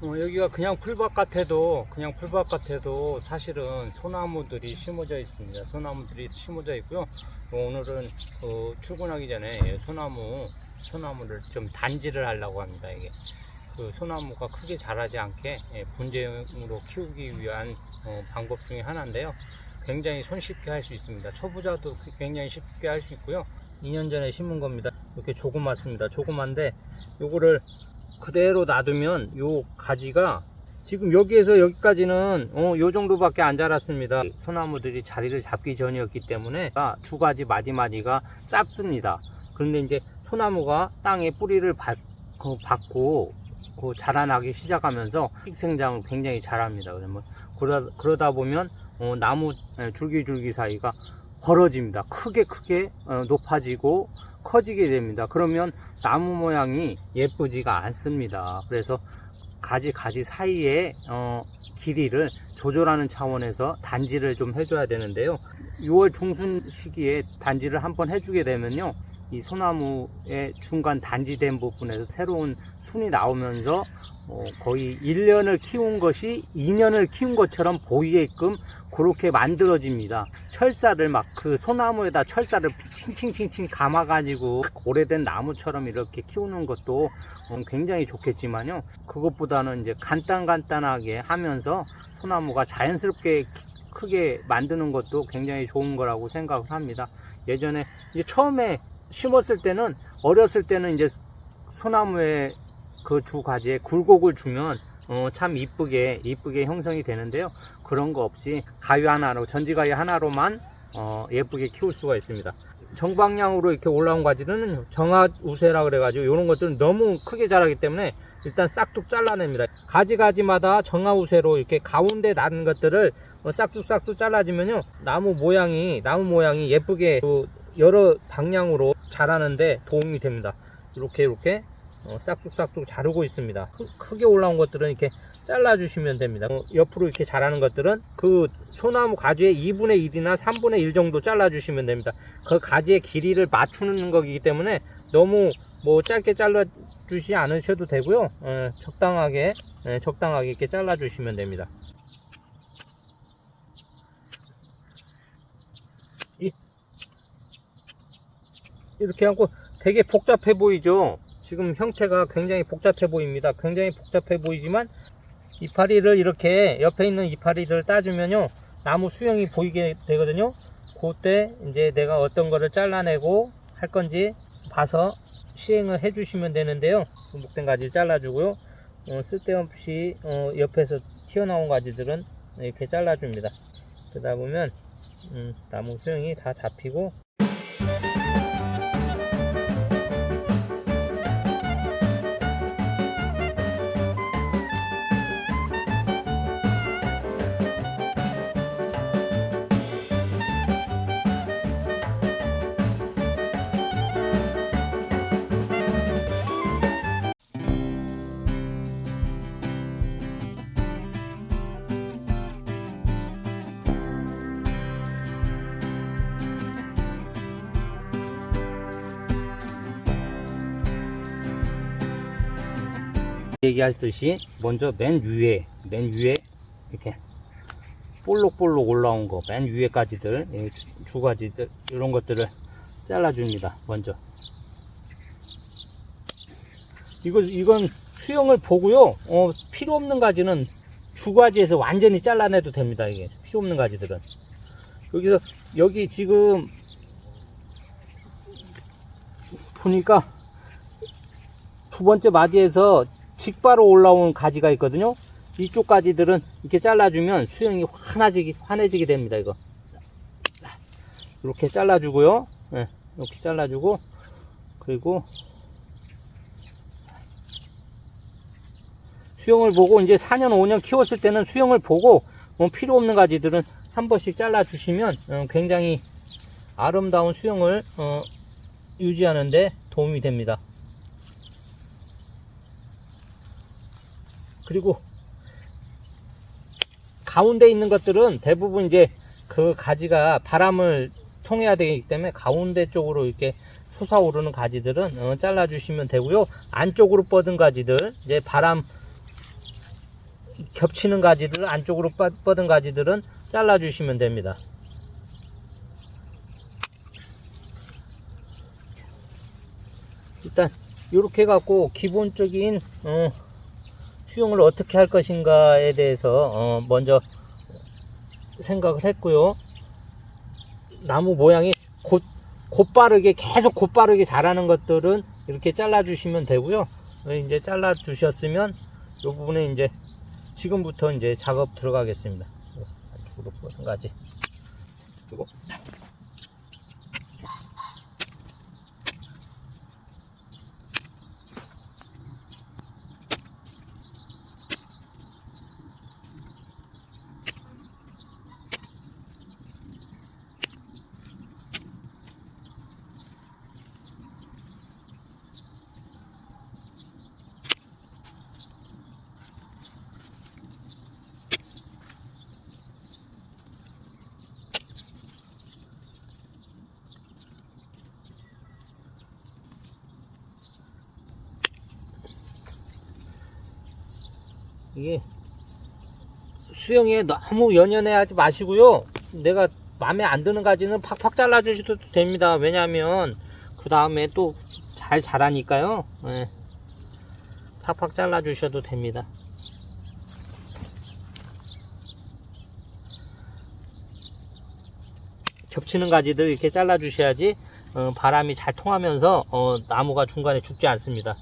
여기가 그냥 풀밭 같아도 사실은 소나무들이 심어져 있습니다. 소나무들이 심어져 있고요. 오늘은 출근하기 전에 소나무를 좀 단지를 하려고 합니다. 이게 그 소나무가 크게 자라지 않게 분재용으로 키우기 위한 방법 중에 하나인데요. 굉장히 손쉽게 할 수 있습니다. 초보자도 굉장히 쉽게 할 수 있고요. 2년 전에 심은 겁니다. 이렇게 조그맣습니다. 조그만데 요거를 그대로 놔두면 요 가지가 지금 여기에서 여기까지는 요 정도밖에 안 자랐습니다. 소나무들이 자리를 잡기 전이었기 때문에 두 가지 마디마디가 짧습니다. 그런데 이제 소나무가 땅에 뿌리를 받고 자라나기 시작하면서 식생장을 굉장히 잘합니다. 그러다 보면 나무 줄기 사이가 벌어집니다. 크게 높아지고 커지게 됩니다. 그러면 나무 모양이 예쁘지가 않습니다. 그래서 가지 사이에 길이를 조절하는 차원에서 단지를 좀 해줘야 되는데요. 6월 중순 시기에 단지를 한번 해주게 되면요, 이 소나무의 중간 단지된 부분에서 새로운 순이 나오면서 거의 1년을 키운 것이 2년을 키운 것처럼 보이게끔 그렇게 만들어집니다. 철사를 그 소나무에다 철사를 칭칭칭칭 감아 가지고 오래된 나무처럼 이렇게 키우는 것도 굉장히 좋겠지만요, 그것보다는 이제 간단하게 하면서 소나무가 자연스럽게 크게 만드는 것도 굉장히 좋은 거라고 생각을 합니다. 예전에 이제 처음에 심었을 때는, 어렸을 때는 이제 소나무에 그 두 가지에 굴곡을 주면 참 이쁘게 형성이 되는데요. 그런 거 없이 전지가위 하나로만 예쁘게 키울 수가 있습니다. 정방향으로 이렇게 올라온 가지는 정화우세라 그래가지고 이런 것들은 너무 크게 자라기 때문에 일단 싹둑 잘라냅니다. 가지마다 정화우세로 이렇게 가운데 나는 것들을 싹둑 잘라주면요, 나무 모양이 예쁘게 여러 방향으로 자라는데 도움이 됩니다. 이렇게 싹둑 자르고 있습니다. 크게 올라온 것들은 이렇게 잘라주시면 됩니다. 옆으로 이렇게 자라는 것들은 그 소나무 가지의 2분의 1이나 3분의 1 정도 잘라주시면 됩니다. 그 가지의 길이를 맞추는 거기 때문에 너무 짧게 잘라주지 않으셔도 되고요. 적당하게 이렇게 잘라주시면 됩니다. 이렇게 하고 되게 복잡해 보이죠? 지금 형태가 굉장히 복잡해 보입니다. 굉장히 복잡해 보이지만 이파리를 이렇게 옆에 있는 이파리를 따주면요, 나무 수영이 보이게 되거든요. 그때 이제 내가 어떤 거를 잘라내고 할 건지 봐서 시행을 해 주시면 되는데요. 목된 가지 잘라주고요. 쓸데없이 옆에서 튀어나온 가지들은 이렇게 잘라줍니다. 그러다 보면 나무 수영이 다 잡히고, 얘기하듯이 먼저 맨 위에 이렇게 볼록 올라온 거, 맨 위에까지들, 두 가지들, 이런 것들을 잘라줍니다. 먼저 이건 수영을 보고요, 필요 없는 가지는 두 가지에서 완전히 잘라내도 됩니다. 이게 필요 없는 가지들은 여기 지금 보니까 두 번째 마디에서 직바로 올라온 가지가 있거든요. 이쪽 가지들은 이렇게 잘라주면 수영이 환해지게 됩니다. 이렇게 잘라주고요. 이렇게 잘라주고, 그리고 수영을 보고 이제 4년 5년 키웠을 때는 수영을 보고 필요 없는 가지들은 한 번씩 잘라주시면 굉장히 아름다운 수영을 유지하는 데 도움이 됩니다. 그리고 가운데 있는 것들은 대부분 이제 그 가지가 바람을 통해야 되기 때문에 가운데 쪽으로 이렇게 솟아오르는 가지들은 잘라주시면 되고요. 안쪽으로 뻗은 가지들, 이제 바람 겹치는 가지들, 안쪽으로 뻗은 가지들은 잘라 주시면 됩니다. 일단 이렇게 갖고 기본적인 수영을 어떻게 할 것인가에 대해서 먼저 생각을 했고요. 나무 모양이 곧바르게 계속 곧바르게 자라는 것들은 이렇게 잘라 주시면 되고요. 이제 잘라 주셨으면 이 부분에 이제 지금부터 이제 작업 들어가겠습니다. 안쪽으로 뻗은 가지 그리고 이게 수영에 너무 연연해 하지 마시고요. 내가 마음에 안 드는 가지는 팍팍 잘라 주셔도 됩니다. 왜냐하면 그 다음에 또 잘 자라니까요. 네. 팍팍 잘라 주셔도 됩니다. 겹치는 가지들 이렇게 잘라 주셔야지 바람이 잘 통하면서 나무가 중간에 죽지 않습니다.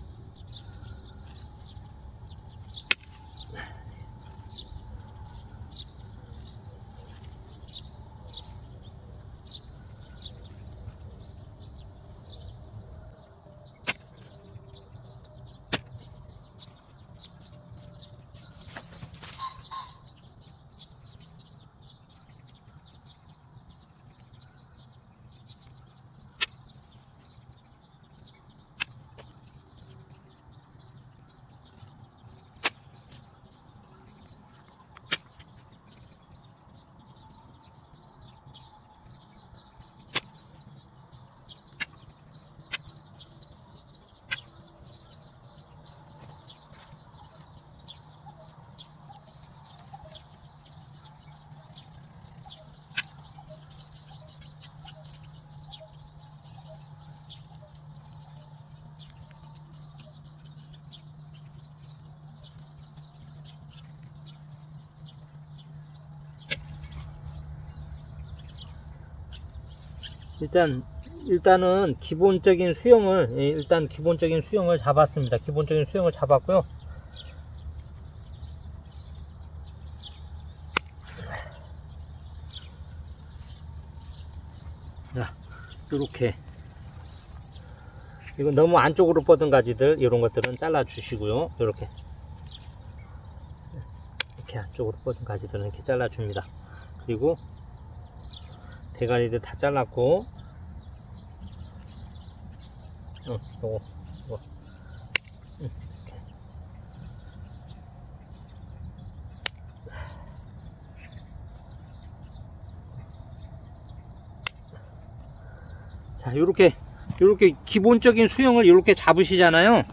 일단은 기본적인 수영을 잡았습니다. 기본적인 수영을 잡았고요. 자, 이렇게 이거 너무 안쪽으로 뻗은 가지들 이런 것들은 잘라 주시고요. 이렇게 안쪽으로 뻗은 가지들은 이렇게 잘라 줍니다. 그리고 대가리를 다 잘랐고 요거 자, 요렇게 기본적인 수영을 이렇게 잡으시잖아요.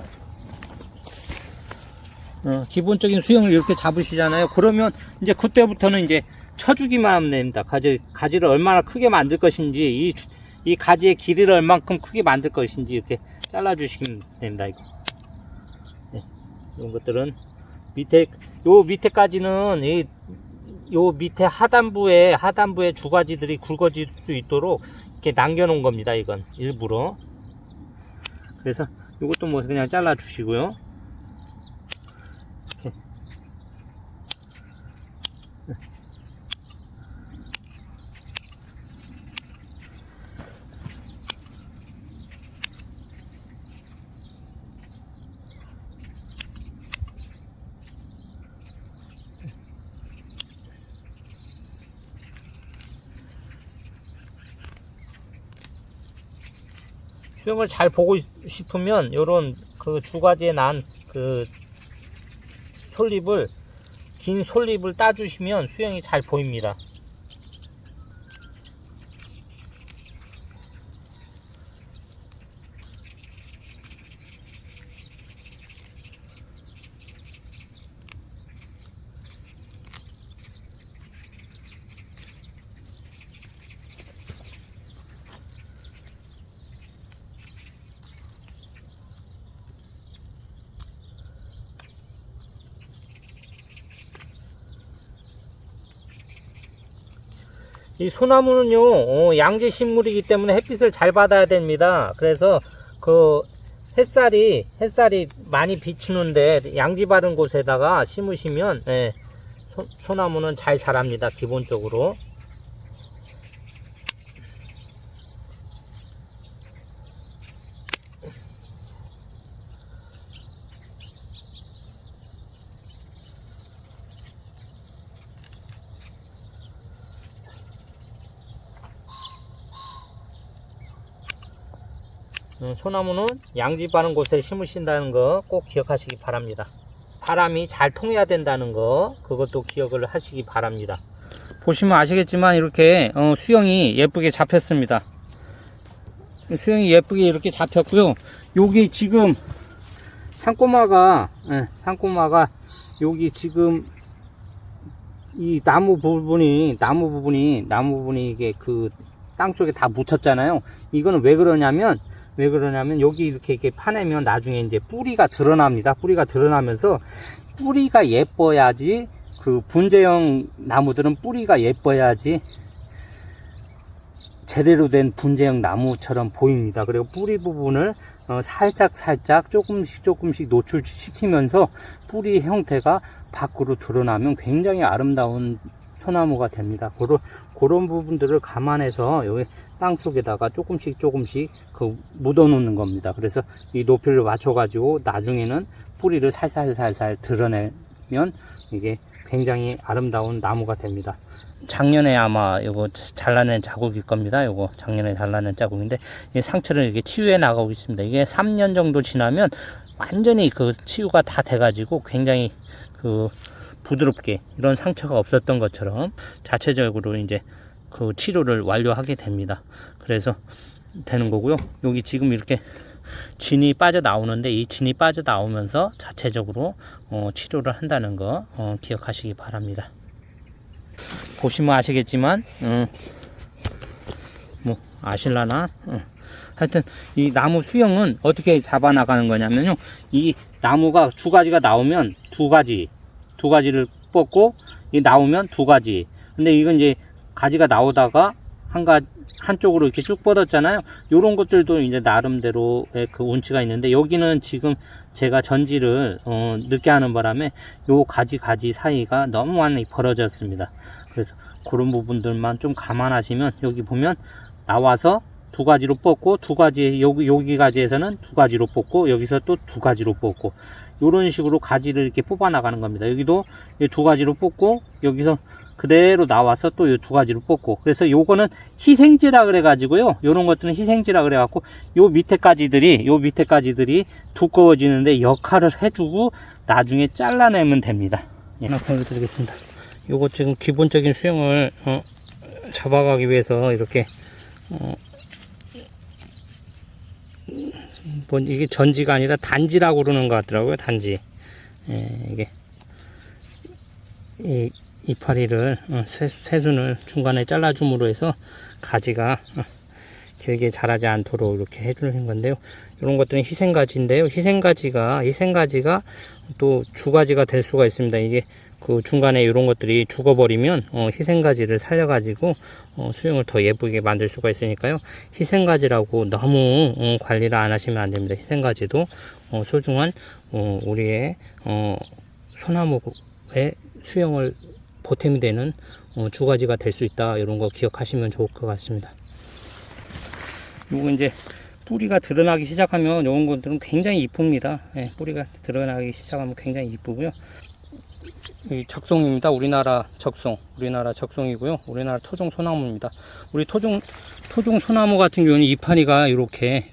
기본적인 수영을 이렇게 잡으시잖아요. 그러면 이제 그때부터는 이제 쳐주기만 하면 됩니다. 가지를 얼마나 크게 만들 것인지, 이 가지의 길이를 얼만큼 크게 만들 것인지 이렇게 잘라 주시면 됩니다. 이거. 네, 이런 것들은 요 밑에까지는 요 밑에 하단부에 주가지들이 굵어질 수 있도록 이렇게 남겨 놓은 겁니다. 이건 일부러. 그래서 이것도 뭐 그냥 잘라 주시고요. 수영을 잘 보고 싶으면 요런 그 주가지에 난 그 긴 솔잎을 따주시면 수영이 잘 보입니다. 이 소나무는요, 양지 식물이기 때문에 햇빛을 잘 받아야 됩니다. 그래서 그 햇살이 많이 비추는데 양지 바른 곳에다가 심으시면 소나무는 잘 자랍니다. 기본적으로. 소나무는 양지 바른 곳에 심으신다는 거 꼭 기억하시기 바랍니다. 바람이 잘 통해야 된다는 거, 그것도 기억을 하시기 바랍니다. 보시면 아시겠지만 이렇게 수영이 예쁘게 잡혔습니다. 수영이 예쁘게 이렇게 잡혔고요. 여기 지금 상꼬마가 여기 지금 이 나무 부분이 이게 그 땅속에 다 묻혔잖아요. 이거는 왜 그러냐면 여기 이렇게 파내면 나중에 이제 뿌리가 드러납니다. 뿌리가 드러나면서 뿌리가 예뻐야지, 그 분재형 나무들은 뿌리가 예뻐야지 제대로 된 분재형 나무처럼 보입니다. 그리고 뿌리 부분을 살짝 조금씩 노출시키면서 뿌리 형태가 밖으로 드러나면 굉장히 아름다운 소나무가 됩니다. 그런 부분들을 감안해서 여기 땅 속에다가 조금씩 그 묻어 놓는 겁니다. 그래서 이 높이를 맞춰 가지고 나중에는 뿌리를 살살 드러내면 이게 굉장히 아름다운 나무가 됩니다. 작년에 아마 이거 잘라낸 자국일 겁니다. 이거 작년에 잘라낸 자국인데 이 상처를 이렇게 치유해 나가고 있습니다. 이게 3년 정도 지나면 완전히 그 치유가 다 돼 가지고 굉장히 그 부드럽게 이런 상처가 없었던 것처럼 자체적으로 이제 그 치료를 완료하게 됩니다. 그래서 되는 거고요. 여기 지금 이렇게 진이 빠져나오는데 이 진이 빠져나오면서 자체적으로 치료를 한다는 거 기억하시기 바랍니다. 보시면 아시겠지만 뭐 아실라나 하여튼 이 나무 수영은 어떻게 잡아 나가는 거냐면요, 이 나무가 두 가지가 나오면 두 가지를 뽑고 이 나오면 두 가지. 근데 이건 이제 가지가 나오다가 한쪽으로 이렇게 쭉 뻗었잖아요. 요런 것들도 이제 나름대로의 그 운치가 있는데, 여기는 지금 제가 전지를 늦게 하는 바람에 요 가지 사이가 너무 많이 벌어졌습니다. 그래서 그런 부분들만 좀 감안하시면, 여기 보면 나와서 두 가지로 뽑고, 두 가지 여기 가지에서는 두 가지로 뽑고, 여기서 또 두 가지로 뽑고, 요런 식으로 가지를 이렇게 뽑아 나가는 겁니다. 여기도 두 가지로 뽑고, 여기서 그대로 나와서 또 이 두 가지로 뽑고. 그래서 요거는 희생지라 그래 가지고요, 요런 것들은 희생지라 그래 갖고 요 밑에 가지들이 두꺼워지는데 역할을 해주고 나중에 잘라내면 됩니다. 하나 보여드리겠습니다. 요거 지금 기본적인 수영을 잡아가기 위해서 이렇게 뭐 이게 전지가 아니라 단지라고 그러는 것 같더라고요. 단지. 이게 이 이파리를 새순을 중간에 잘라줌으로 해서 가지가 길게 자라지 않도록 이렇게 해주는 건데요. 이런 것들은 희생가지인데요. 희생가지가 또 주가지가 될 수가 있습니다. 이게 그 중간에 이런 것들이 죽어버리면 희생가지를 살려가지고 수영을 더 예쁘게 만들 수가 있으니까요. 희생가지라고 너무 관리를 안 하시면 안 됩니다. 희생가지도 소중한 우리의 소나무의 수영을 보탬이 되는 주가지가 될 수 있다. 이런 거 기억하시면 좋을 것 같습니다. 요거 이제 뿌리가 드러나기 시작하면 이런 것들은 굉장히 이쁩니다. 뿌리가 드러나기 시작하면 굉장히 이쁘고요. 이 적송입니다. 우리나라 적송이고요. 우리나라 토종 소나무입니다. 우리 토종 소나무 같은 경우는 이파리가 이렇게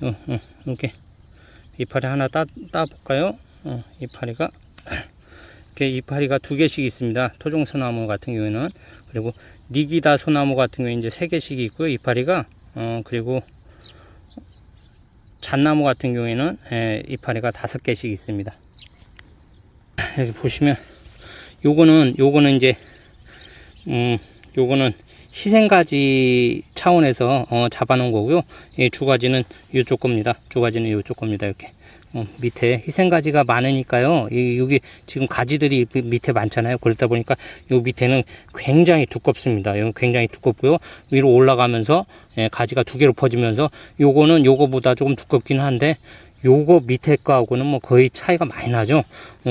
이파리 하나 따볼까요? 이파리가 두 개씩 있습니다. 토종 소나무 같은 경우에는. 그리고 니기다 소나무 같은 경우에 이제 세 개씩 있고요. 이파리가 그리고 잣나무 같은 경우에는 이파리가 5개씩 있습니다. 여기 보시면 요거는 이제 요거는 희생가지 차원에서 잡아놓은 거고요. 주가지는 이쪽 겁니다. 이렇게. 밑에 희생가지가 많으니까요. 여기 지금 가지들이 밑에 많잖아요. 그러다 보니까 요 밑에는 굉장히 두껍습니다. 이건 굉장히 두껍고요. 위로 올라가면서 가지가 두 개로 퍼지면서 요거는 요거보다 조금 두껍긴 한데 요거 밑에 거하고는 뭐 거의 차이가 많이 나죠.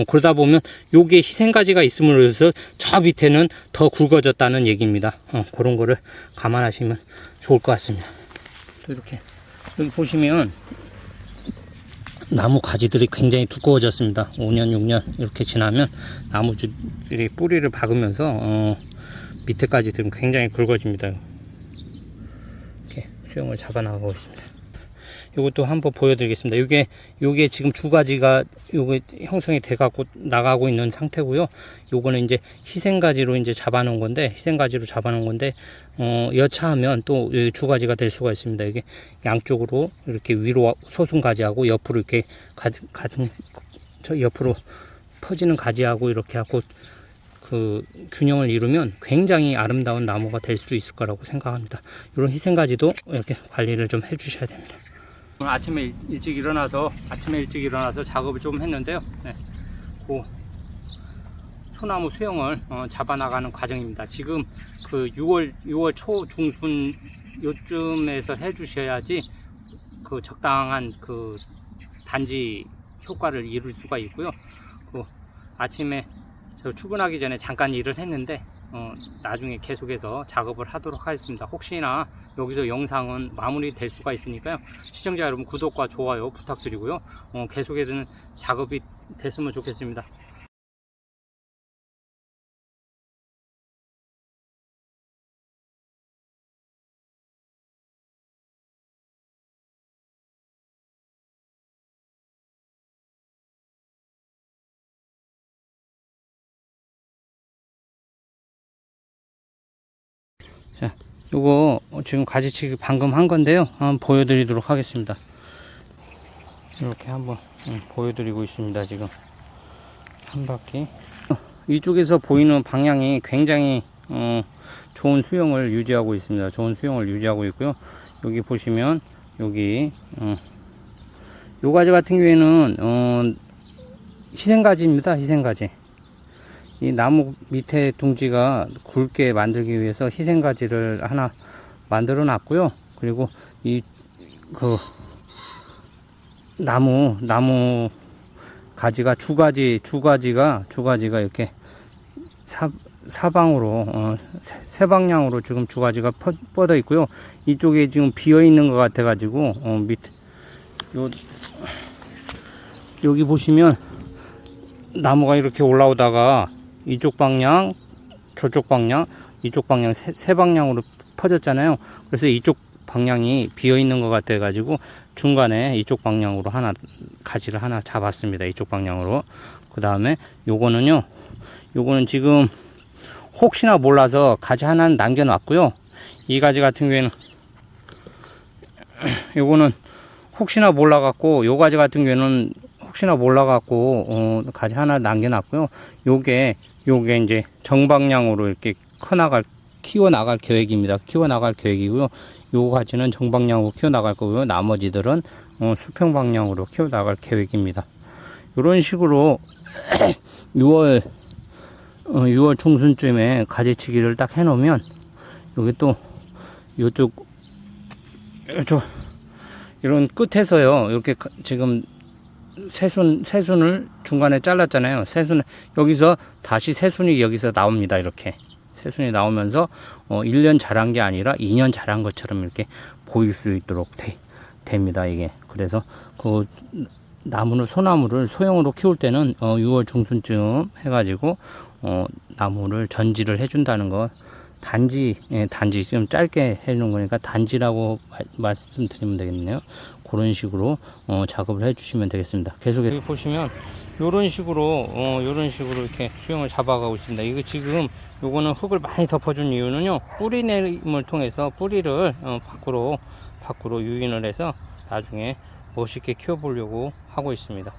그러다 보면 요게 희생가지가 있음으로써 저 밑에는 더 굵어졌다는 얘기입니다. 그런 거를 감안하시면 좋을 것 같습니다. 또 이렇게 여기 보시면 나무 가지들이 굉장히 두꺼워졌습니다. 5년, 6년 이렇게 지나면 나무들이 뿌리를 박으면서 밑에까지들은 굉장히 굵어집니다. 이렇게 수영을 잡아 나가고 있습니다. 이것도 한번 보여드리겠습니다. 요게 지금 두 가지가 요게 형성이 돼 갖고 나가고 있는 상태고요. 요거는 이제 희생가지로 이제 잡아놓은 건데, 여차하면 또 두 가지가 될 수가 있습니다. 이게 양쪽으로 이렇게 위로 솟은 가지하고 옆으로 이렇게 저 옆으로 퍼지는 가지하고 이렇게 하고 그 균형을 이루면 굉장히 아름다운 나무가 될 수 있을 거라고 생각합니다. 이런 희생가지도 이렇게 관리를 좀 해주셔야 됩니다. 오늘 아침에 일찍 일어나서 작업을 좀 했는데요. 그 소나무 수영을 잡아 나가는 과정입니다. 지금 그 6월 초 중순 요쯤에서 해주셔야지 그 적당한 그 단지 효과를 이룰 수가 있고요. 그 아침에 저 출근하기 전에 잠깐 일을 했는데 나중에 계속해서 작업을 하도록 하겠습니다. 혹시나 여기서 영상은 마무리 될 수가 있으니까요. 시청자 여러분 구독과 좋아요 부탁드리고요. 계속해서 작업이 됐으면 좋겠습니다. 자, 요거 지금 가지치기 방금 한 건데요. 한번 보여드리도록 하겠습니다. 이렇게 한번 보여드리고 있습니다. 지금 한 바퀴. 이쪽에서 보이는 방향이 굉장히 좋은 수영을 유지하고 있습니다. 좋은 수영을 유지하고 있고요. 여기 보시면 여기 요 가지 같은 경우에는 희생가지입니다. 희생가지. 이 나무 밑에 둥지가 굵게 만들기 위해서 희생가지를 하나 만들어 놨고요. 그리고 이 그 나무 가지가 두 가지가 이렇게 사방으로 세 방향으로 지금 두 가지가 뻗어 있고요. 이쪽에 지금 비어 있는 것 같아 가지고 밑에 여기 보시면 나무가 이렇게 올라오다가 이쪽 방향, 저쪽 방향, 이쪽 방향 세 방향으로 퍼졌잖아요. 그래서 이쪽 방향이 비어 있는 것 같아 가지고 중간에 이쪽 방향으로 가지를 하나 잡았습니다. 이쪽 방향으로. 그 다음에 요거는 지금 혹시나 몰라서 가지 하나는 남겨 놨고요. 이 가지 같은 경우에는 요거는 혹시나 몰라 갖고 요 가지 같은 경우에는 혹시나 몰라 갖고 가지 하나 남겨 놨고요. 요게 이제 정방향으로 이렇게 키워 나갈 계획입니다. 키워 나갈 계획이고요. 요 가지는 정방향으로 키워 나갈 거고요. 나머지들은 수평 방향으로 키워 나갈 계획입니다. 이런 식으로 6월 중순쯤에 가지치기를 딱 해 놓으면 여기 또 요쪽 이런 끝에서요. 이렇게 지금 새순을 중간에 잘랐잖아요. 여기서 다시 새순이 여기서 나옵니다. 이렇게 새순이 나오면서 1년 자란 게 아니라 2년 자란 것처럼 이렇게 보일 수 있도록 됩니다. 이게 그래서 그 소나무를 소형으로 키울 때는 6월 중순쯤 해가지고 나무를 전지를 해준다는 거. 단지 좀 짧게 해주는 거니까 단지라고 말씀드리면 되겠네요. 그런 식으로 작업을 해주시면 되겠습니다. 계속해서 여기 보시면 이런 식으로 이렇게 수영을 잡아가고 있습니다. 이거 지금 요거는 흙을 많이 덮어준 이유는요, 뿌리 내림을 통해서 뿌리를 밖으로 유인을 해서 나중에 멋있게 키워보려고 하고 있습니다.